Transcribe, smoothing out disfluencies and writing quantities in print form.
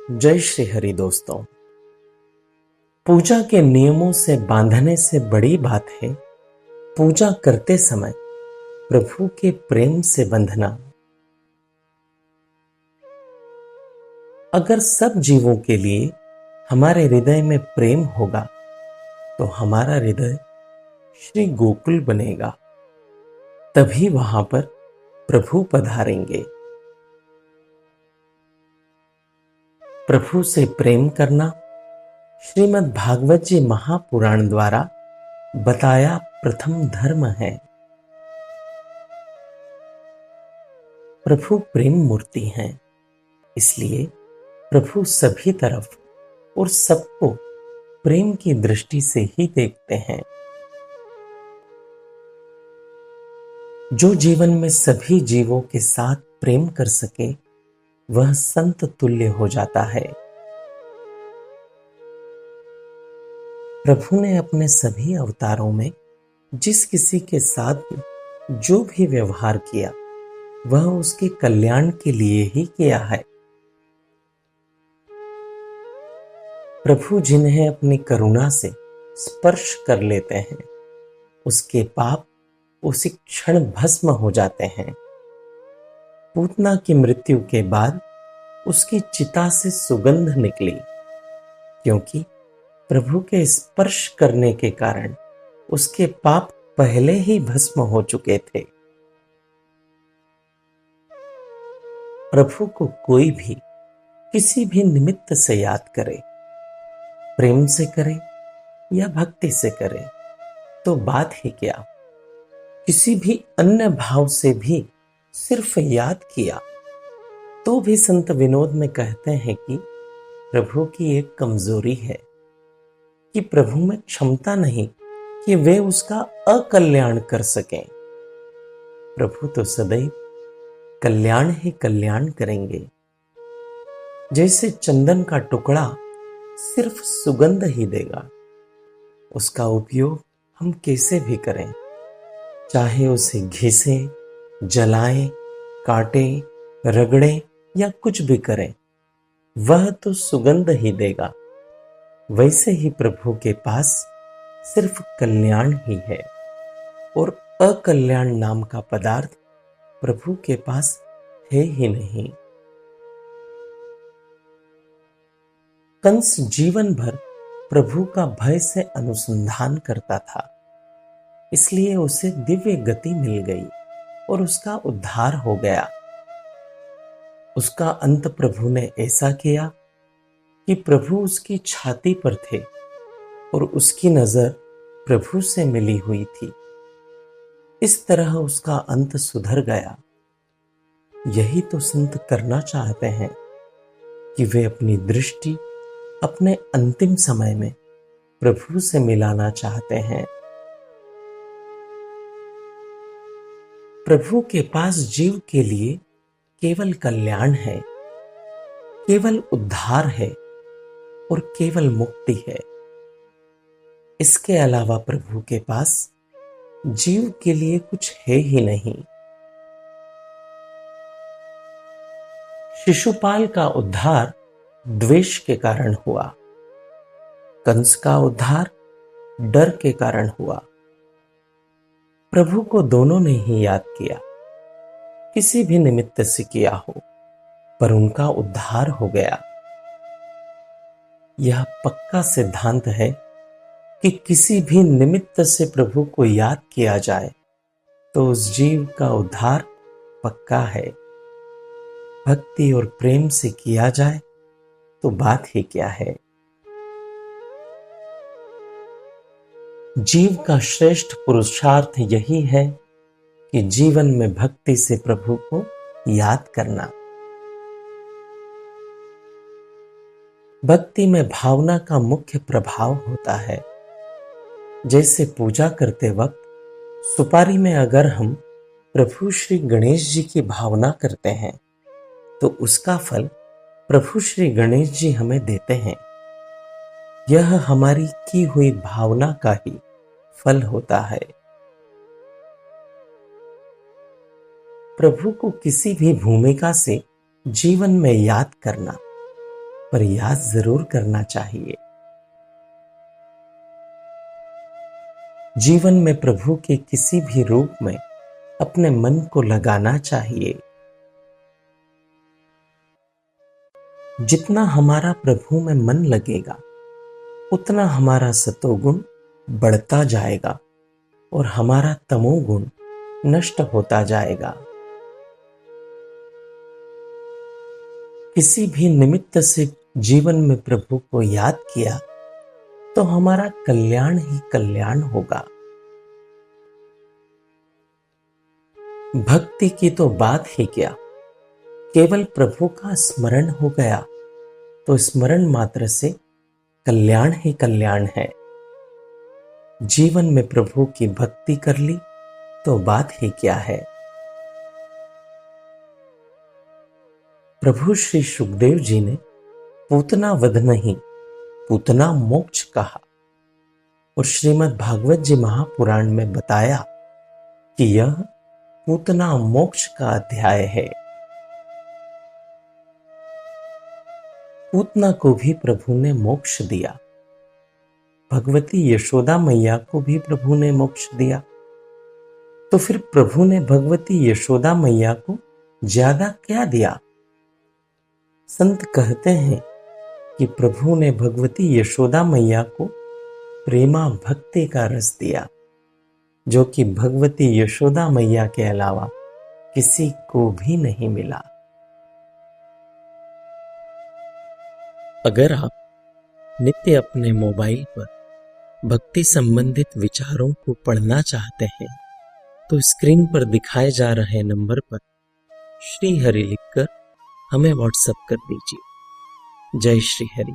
जय श्री हरि दोस्तों। पूजा के नियमों से बांधने से बड़ी बात है पूजा करते समय प्रभु के प्रेम से बंधना। अगर सब जीवों के लिए हमारे हृदय में प्रेम होगा तो हमारा हृदय श्री गोकुल बनेगा। तभी वहां पर प्रभु पधारेंगे। प्रभु से प्रेम करना श्रीमद् भागवत जी महापुराण द्वारा बताया प्रथम धर्म है। प्रभु प्रेम मूर्ति हैं, इसलिए प्रभु सभी तरफ और सबको प्रेम की दृष्टि से ही देखते हैं। जो जीवन में सभी जीवों के साथ प्रेम कर सके वह संत तुल्य हो जाता है। प्रभु ने अपने सभी अवतारों में जिस किसी के साथ जो भी व्यवहार किया वह उसके कल्याण के लिए ही किया है। प्रभु जिन्हें अपनी करुणा से स्पर्श कर लेते हैं उसके पाप उसी क्षण भस्म हो जाते हैं। पूतना की मृत्यु के बाद उसकी चिता से सुगंध निकली, क्योंकि प्रभु के स्पर्श करने के कारण उसके पाप पहले ही भस्म हो चुके थे। प्रभु को कोई भी किसी भी निमित्त से याद करे, प्रेम से करे या भक्ति से करे तो बात ही क्या, किसी भी अन्य भाव से भी सिर्फ याद किया तो भी संत विनोद में कहते हैं कि प्रभु की एक कमजोरी है कि प्रभु में क्षमता नहीं कि वे उसका अकल्याण कर सकें। प्रभु तो सदैव कल्याण ही कल्याण करेंगे। जैसे चंदन का टुकड़ा सिर्फ सुगंध ही देगा, उसका उपयोग हम कैसे भी करें, चाहे उसे घिसें, जलाएं, काटें, रगड़ें या कुछ भी करें, वह तो सुगंध ही देगा। वैसे ही प्रभु के पास सिर्फ कल्याण ही है और अकल्याण नाम का पदार्थ प्रभु के पास है ही नहीं। कंस जीवन भर प्रभु का भय से अनुसंधान करता था, इसलिए उसे दिव्य गति मिल गई और उसका उद्धार हो गया। उसका अंत प्रभु ने ऐसा किया कि प्रभु उसकी छाती पर थे और उसकी नजर प्रभु से मिली हुई थी। इस तरह उसका अंत सुधर गया। यही तो संत करना चाहते हैं कि वे अपनी दृष्टि अपने अंतिम समय में प्रभु से मिलाना चाहते हैं। प्रभु के पास जीव के लिए केवल कल्याण है, केवल उद्धार है और केवल मुक्ति है। इसके अलावा प्रभु के पास जीव के लिए कुछ है ही नहीं। शिशुपाल का उद्धार द्वेष के कारण हुआ, कंस का उद्धार डर के कारण हुआ। प्रभु को दोनों ने ही याद किया, किसी भी निमित्त से किया हो, पर उनका उद्धार हो गया। यह पक्का सिद्धांत है कि किसी भी निमित्त से प्रभु को याद किया जाए तो उस जीव का उद्धार पक्का है। भक्ति और प्रेम से किया जाए तो बात ही क्या है। जीव का श्रेष्ठ पुरुषार्थ यही है कि जीवन में भक्ति से प्रभु को याद करना। भक्ति में भावना का मुख्य प्रभाव होता है। जैसे पूजा करते वक्त सुपारी में अगर हम प्रभु श्री गणेश जी की भावना करते हैं तो उसका फल प्रभु श्री गणेश जी हमें देते हैं। यह हमारी की हुई भावना का ही फल होता है। प्रभु को किसी भी भूमिका से जीवन में याद करना पर याद जरूर करना चाहिए। जीवन में प्रभु के किसी भी रूप में अपने मन को लगाना चाहिए। जितना हमारा प्रभु में मन लगेगा उतना हमारा सतोगुण बढ़ता जाएगा और हमारा तमोगुण नष्ट होता जाएगा। किसी भी निमित्त से जीवन में प्रभु को याद किया तो हमारा कल्याण ही कल्याण होगा। भक्ति की तो बात ही क्या, केवल प्रभु का स्मरण हो गया तो स्मरण मात्र से कल्याण ही कल्याण है। जीवन में प्रभु की भक्ति कर ली तो बात ही क्या है। प्रभु श्री सुखदेव जी ने पूतना वध नहीं पूतना मोक्ष कहा और श्रीमद् भागवत जी महापुराण में बताया कि यह पूतना मोक्ष का अध्याय है। पूतना को भी प्रभु ने मोक्ष दिया, भगवती यशोदा मैया को भी प्रभु ने मोक्ष दिया, तो फिर प्रभु ने भगवती यशोदा मैया को ज्यादा क्या दिया। संत कहते हैं कि प्रभु ने भगवती यशोदा मैया को प्रेमा भक्ति का रस दिया, जो कि भगवती यशोदा मैया के अलावा किसी को भी नहीं मिला। अगर आप नित्य अपने मोबाइल पर भक्ति संबंधित विचारों को पढ़ना चाहते हैं तो स्क्रीन पर दिखाए जा रहे नंबर पर श्री हरि लिखकर हमें व्हाट्सएप कर दीजिए। जय श्री हरि।